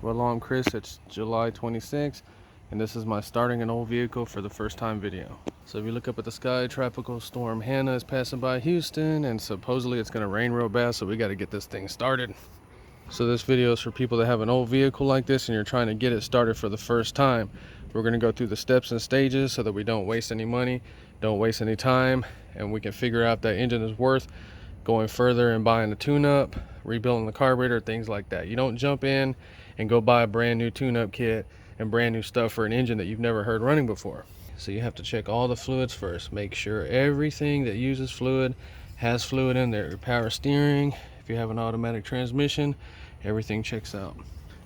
Well, I'm Chris. It's July 26th, and this is my starting an old vehicle for the first time video. So if you look up at the sky, Tropical Storm Hannah is passing by Houston, and supposedly it's going to rain real bad, so we got to get this thing started. So this video is for people that have an old vehicle like this and you're trying to get it started for the first time. We're going to go through the steps and stages so that we don't waste any money, don't waste any time, and we can figure out that engine is worth going further and buying a tune-up, rebuilding the carburetor, things like that. You don't jump in and go buy a brand new tune-up kit and brand new stuff for an engine that you've never heard running before. So you have to check all the fluids first. Make sure everything that uses fluid has fluid in there. Your power steering, if you have an automatic transmission, everything checks out.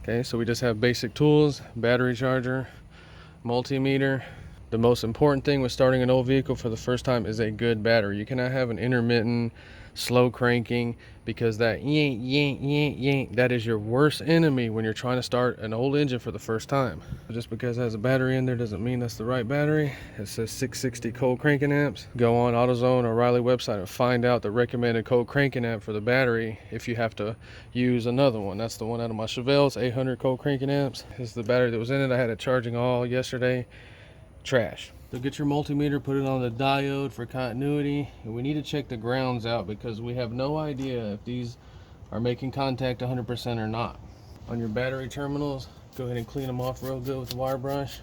Okay, so we just have basic tools, battery charger, multimeter. The most important thing with starting an old vehicle for the first time is a good battery. You cannot have an intermittent, slow cranking, because that yank, yank, yank, yank, that is your worst enemy when you're trying to start an old engine for the first time. Just because it has a battery in there doesn't mean that's the right battery. It says 660 cold cranking amps. Go on AutoZone or Riley website and find out the recommended cold cranking amp for the battery if you have to use another one. That's the one out of my Chevelle's, 800 cold cranking amps. This is the battery that was in it. I had it charging all yesterday. Trash. So get your multimeter, put it on the diode for continuity, and we need to check the grounds out because we have no idea if these are making contact 100% or not. On your battery terminals, go ahead and clean them off real good with the wire brush.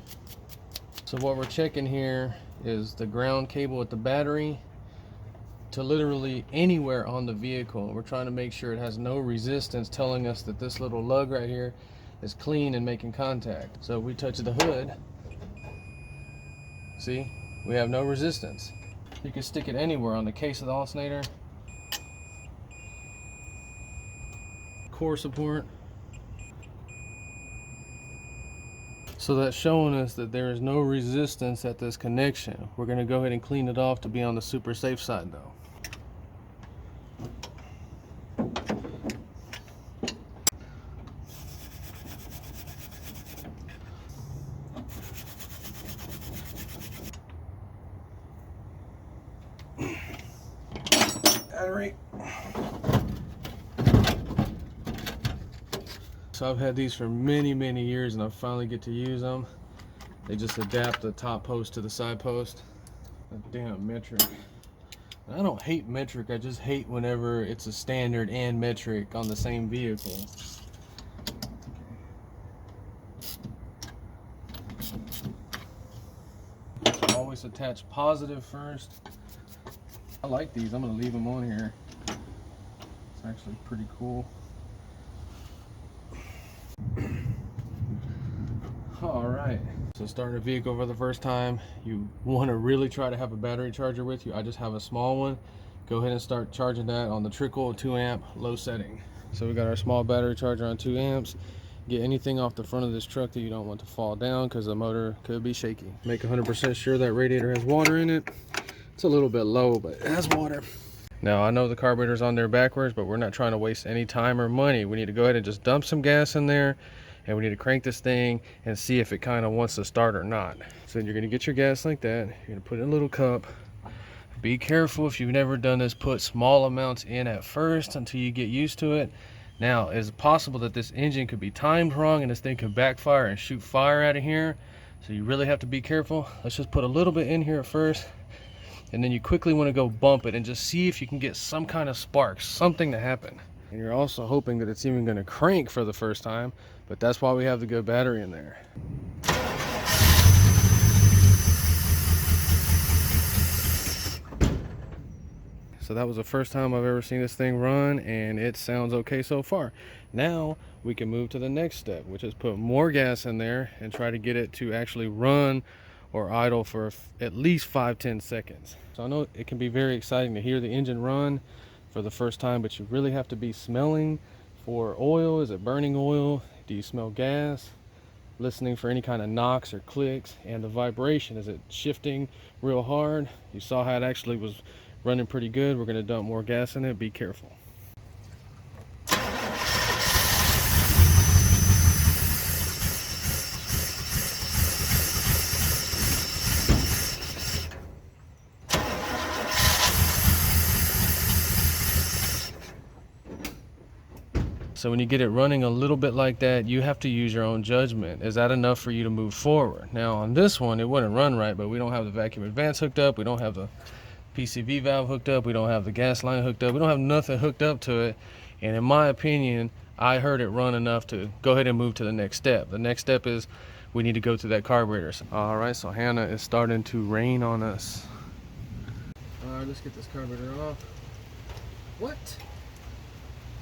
So what we're checking here is the ground cable with the battery to literally anywhere on the vehicle. We're trying to make sure it has no resistance, telling us that this little lug right here is clean and making contact. So if we touch the hood, see, we have no resistance. You can stick it anywhere on the case of the alternator, core support. So that's showing us that there is no resistance at this connection. We're going to go ahead and clean it off to be on the super safe side though. Battery. So I've had these for many years and I finally get to use them. They just adapt the top post to the side post. That damn metric. And I don't hate metric, I just hate whenever it's a standard and metric on the same vehicle. Always attach positive first. I like these. I'm going to leave them on here. It's actually pretty cool. Alright, so starting a vehicle for the first time, you want to really try to have a battery charger with you. I just have a small one. Go ahead and start charging that on the trickle 2 amp low setting. So we got our small battery charger on 2 amps. Get anything off the front of this truck that you don't want to fall down because the motor could be shaky. Make 100% sure that radiator has water in it. It's a little bit low, but it has water. Now I know the carburetor's on there backwards, but we're not trying to waste any time or money. We need to go ahead and just dump some gas in there, and we need to crank this thing and see if it kind of wants to start or not. So you're going to get your gas like that. You're going to put it in a little cup. Be careful if you've never done this. Put small amounts in at first until you get used to it. Now, it's possible that this engine could be timed wrong and this thing could backfire and shoot fire out of here. So you really have to be careful. Let's just put a little bit in here at first. And then you quickly want to go bump it and just see if you can get some kind of spark, something to happen. And you're also hoping that it's even going to crank for the first time, but that's why we have the good battery in there. So that was the first time I've ever seen this thing run, and it sounds okay so far. Now we can move to the next step, which is put more gas in there and try to get it to actually run or idle for at least 5-10 seconds. So I know it can be very exciting to hear the engine run for the first time, but you really have to be smelling for oil. Is it burning oil? Do you smell gas? Listening for any kind of knocks or clicks, and the vibration. Is it shifting real hard? You saw how it actually was running pretty good. We're going to dump more gas in it. Be careful. So when you get it running a little bit like that, you have to use your own judgment. Is that enough for you to move forward? Now on this one, it wouldn't run right, but we don't have the vacuum advance hooked up. We don't have the PCV valve hooked up. We don't have the gas line hooked up. We don't have nothing hooked up to it. And in my opinion, I heard it run enough to go ahead and move to the next step. The next step is we need to go to that carburetor. All right, so Hannah is starting to rain on us. All right, let's get this carburetor off. What?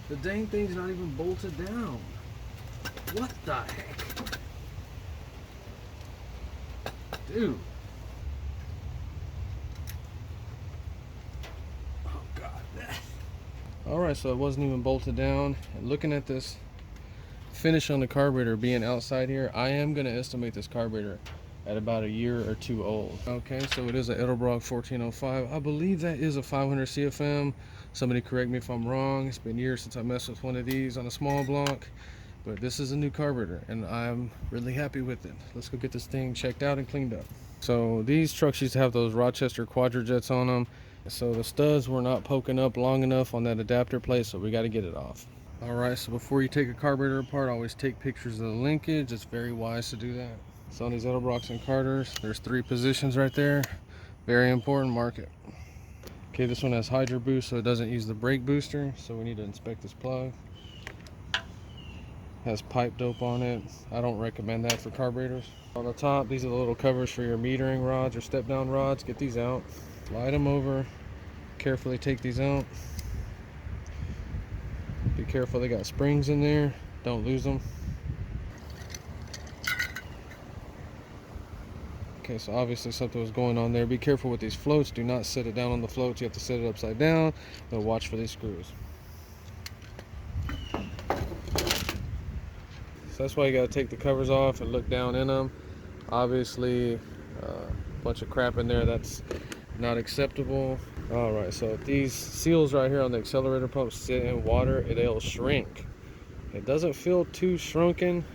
The dang thing's not even bolted down. What the heck? Dude. Oh God. Alright, so it wasn't even bolted down. And looking at this finish on the carburetor being outside here, I am going to estimate this carburetor at about a year or two old. Okay, so it is an Edelbrock 1405. I believe that is a 500 CFM. Somebody correct me if I'm wrong. It's been years since I messed with one of these on a small block, but this is a new carburetor and I'm really happy with it. Let's go get this thing checked out and cleaned up. So these trucks used to have those Rochester Quadrajets on them, so the studs were not poking up long enough on that adapter plate, so we got to get it off. All right, so before you take a carburetor apart, always take pictures of the linkage. It's very wise to do that. So on these Edelbrocks and Carters, there's 3 positions right there. Very important, mark it. Okay, this one has Hydro Boost, so it doesn't use the brake booster, so we need to inspect this plug. Has pipe dope on it. I don't recommend that for carburetors. On the top, these are the little covers for your metering rods or step down rods. Get these out, slide them over, carefully take these out. Be careful, they got springs in there, don't lose them. Okay, so obviously something was going on there. Be careful with these floats. Do not set it down on the floats. You have to set it upside down. But watch for these screws. So that's why you got to take the covers off and look down in them. Obviously, a bunch of crap in there that's not acceptable. All right, so if these seals right here on the accelerator pump sit in water, they'll shrink. It doesn't feel too shrunken.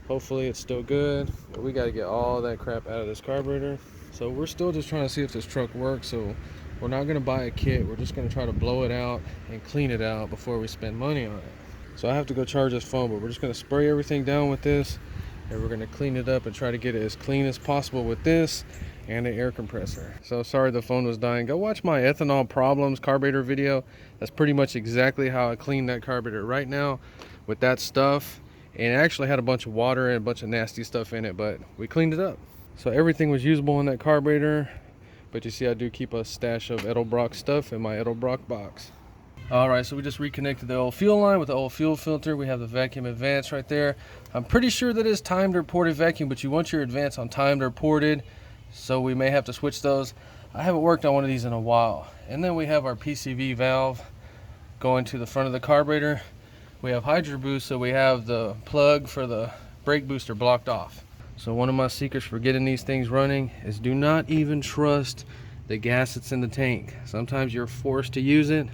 Hopefully it's still good, but we got to get all that crap out of this carburetor. So we're still just trying to see if this truck works, so we're not going to buy a kit. We're just going to try to blow it out and clean it out before we spend money on it. So I have to go charge this phone, but we're just going to spray everything down with this, and we're going to clean it up and try to get it as clean as possible with this and the air compressor. So sorry the phone was dying. Go watch my ethanol problems carburetor video. That's pretty much exactly how I cleaned that carburetor right now with that stuff. And it actually had a bunch of water and a bunch of nasty stuff in it, but we cleaned it up. So everything was usable in that carburetor, but you see I do keep a stash of Edelbrock stuff in my Edelbrock box. All right, so we just reconnected the old fuel line with the old fuel filter. We have the vacuum advance right there. I'm pretty sure that is timed or ported vacuum, but you want your advance on timed or ported, so we may have to switch those. I haven't worked on one of these in a while. And then we have our PCV valve going to the front of the carburetor. We have Hydro Boost, so we have the plug for the brake booster blocked off. So one of my secrets for getting these things running is do not even trust the gas that's in the tank. Sometimes you're forced to use it.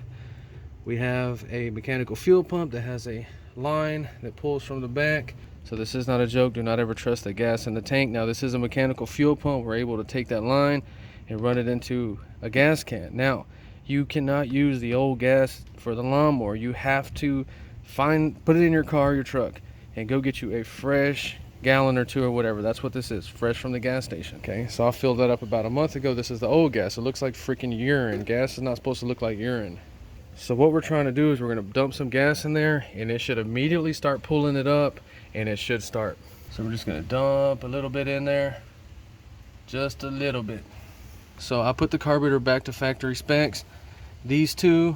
We have a mechanical fuel pump that has a line that pulls from the back. So this is not a joke. Do not ever trust the gas in the tank. Now this is a mechanical fuel pump. We're able to take that line and run it into a gas can. Now you cannot use the old gas for the lawnmower. You have to put it in your car, your truck, and go get you a fresh gallon or 2 or whatever. That's what this is, fresh from the gas station. Okay, so I filled that up about a month ago. This is the old gas. It looks like freaking urine. Gas is not supposed to look like urine. So what we're trying to do is we're going to dump some gas in there, and it should immediately start pulling it up, and it should start. So we're just going to dump a little bit in there, just a little bit. So I put the carburetor back to factory specs. These 2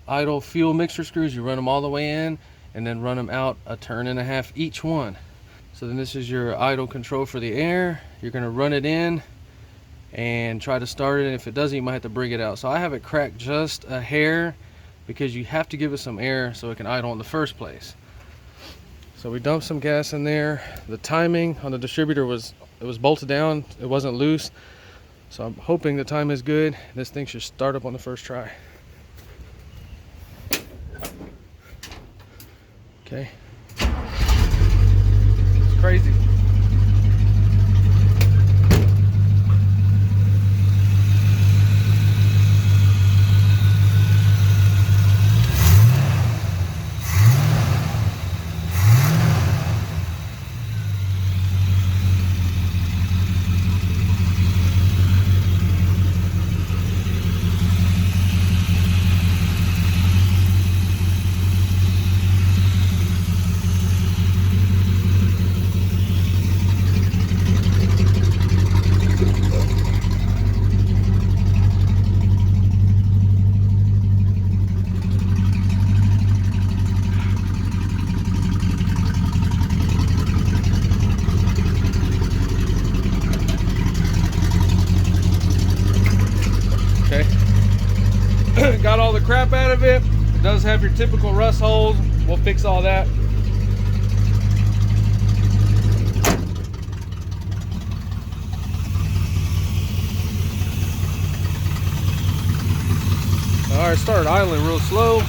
idle fuel mixture screws, you run them all the way in and then run them out a turn and a half each one. So then this is your idle control for the air. You're going to run it in and try to start it, and if it doesn't, you might have to bring it out. So I have it cracked just a hair because you have to give it some air so it can idle in the first place. So we dumped some gas in there. The timing on the distributor was bolted down, it wasn't loose. So I'm hoping the time is good. This thing should start up on the first try. Okay. It's crazy. crap out of it. It does have your typical rust holes. We'll fix all that. All right, started idling real slow.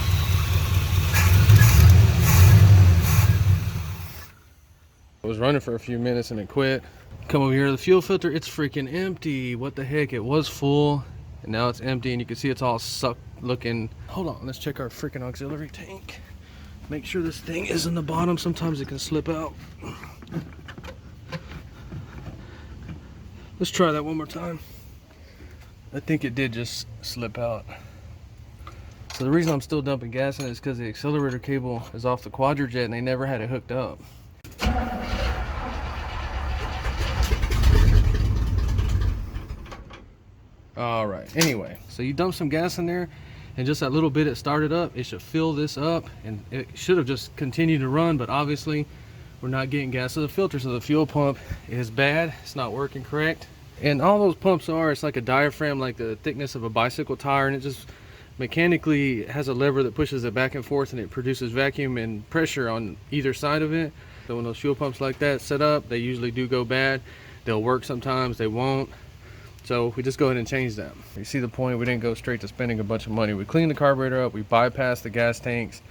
I was running for a few minutes and it quit. Come over here to the fuel filter, it's freaking empty. What the heck, it was full and now it's empty, and you can see it's all sucked looking. Hold on, let's check our freaking auxiliary tank. Make sure this thing is in the bottom. Sometimes it can slip out. Let's try that one more time. I think it did just slip out. So the reason I'm still dumping gas in it is because the accelerator cable is off the quadrijet and they never had it hooked up. All right, anyway, so you dump some gas in there, and just that little bit it started up, it should fill this up, and it should have just continued to run, but obviously we're not getting gas to the filter, so the fuel pump is bad. It's not working correct. And all those pumps are, it's like a diaphragm, like the thickness of a bicycle tire, and it just mechanically has a lever that pushes it back and forth, and it produces vacuum and pressure on either side of it. So when those fuel pumps like that set up, they usually do go bad. They'll work sometimes, they won't. So we just go ahead and change them. You see the point, we didn't go straight to spending a bunch of money. We cleaned the carburetor up, we bypassed the gas tanks,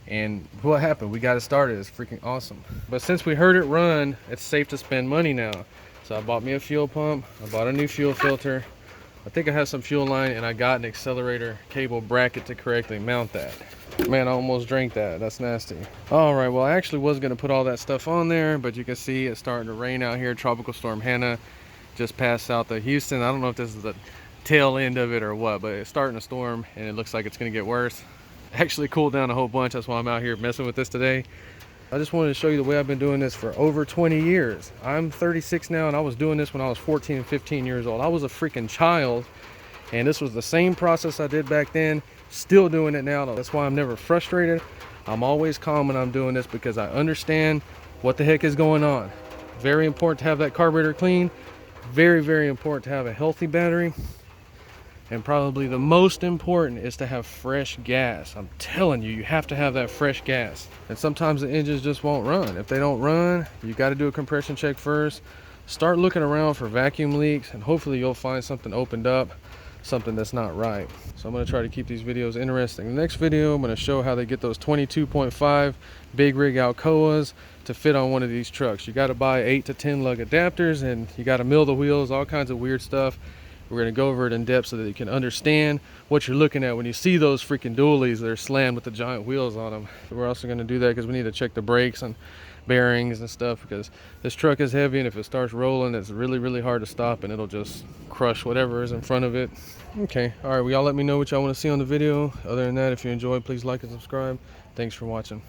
and what happened? We got it started. It's freaking awesome. But since we heard it run, it's safe to spend money now. So I bought me a fuel pump, I bought a new fuel filter. I think I have some fuel line, and I got an accelerator cable bracket to correctly mount that. Man, I almost drank that. That's nasty. All right, well, I actually was gonna put all that stuff on there, but you can see it's starting to rain out here. Tropical Storm Hannah just passed south of Houston. I don't know if this is the tail end of it or what, but it's starting to storm and it looks like it's gonna get worse. Actually cooled down a whole bunch. That's why I'm out here messing with this today. I just wanted to show you the way I've been doing this for over 20 years. I'm 36 now, and I was doing this when I was 14 and 15 years old. I was a freaking child, and this was the same process I did back then. Still doing it now. That's why I'm never frustrated. I'm always calm when I'm doing this because I understand what the heck is going on. Very important to have that carburetor clean. Very, very important to have a healthy battery. And probably the most important is to have fresh gas. I'm telling you, you have to have that fresh gas. And sometimes the engines just won't run. If they don't run, you got to do a compression check first. Start looking around for vacuum leaks, and hopefully you'll find something opened up, something that's not right. So I'm going to try to keep these videos interesting. In the next video, I'm going to show how they get those 22.5 big rig Alcoas to fit on one of these trucks. You got to buy 8 to 10 lug adapters, and you got to mill the wheels, all kinds of weird stuff. We're going to go over it in depth so that you can understand what you're looking at when you see those freaking dualies that are slammed with the giant wheels on them. We're also going to do that because we need to check the brakes and bearings and stuff, because this truck is heavy, and if it starts rolling, it's really, really hard to stop, and it'll just crush whatever is in front of it. Okay, all right, well, y'all let me know what y'all want to see on the video. Other than that, if you enjoyed, please like and subscribe. Thanks for watching.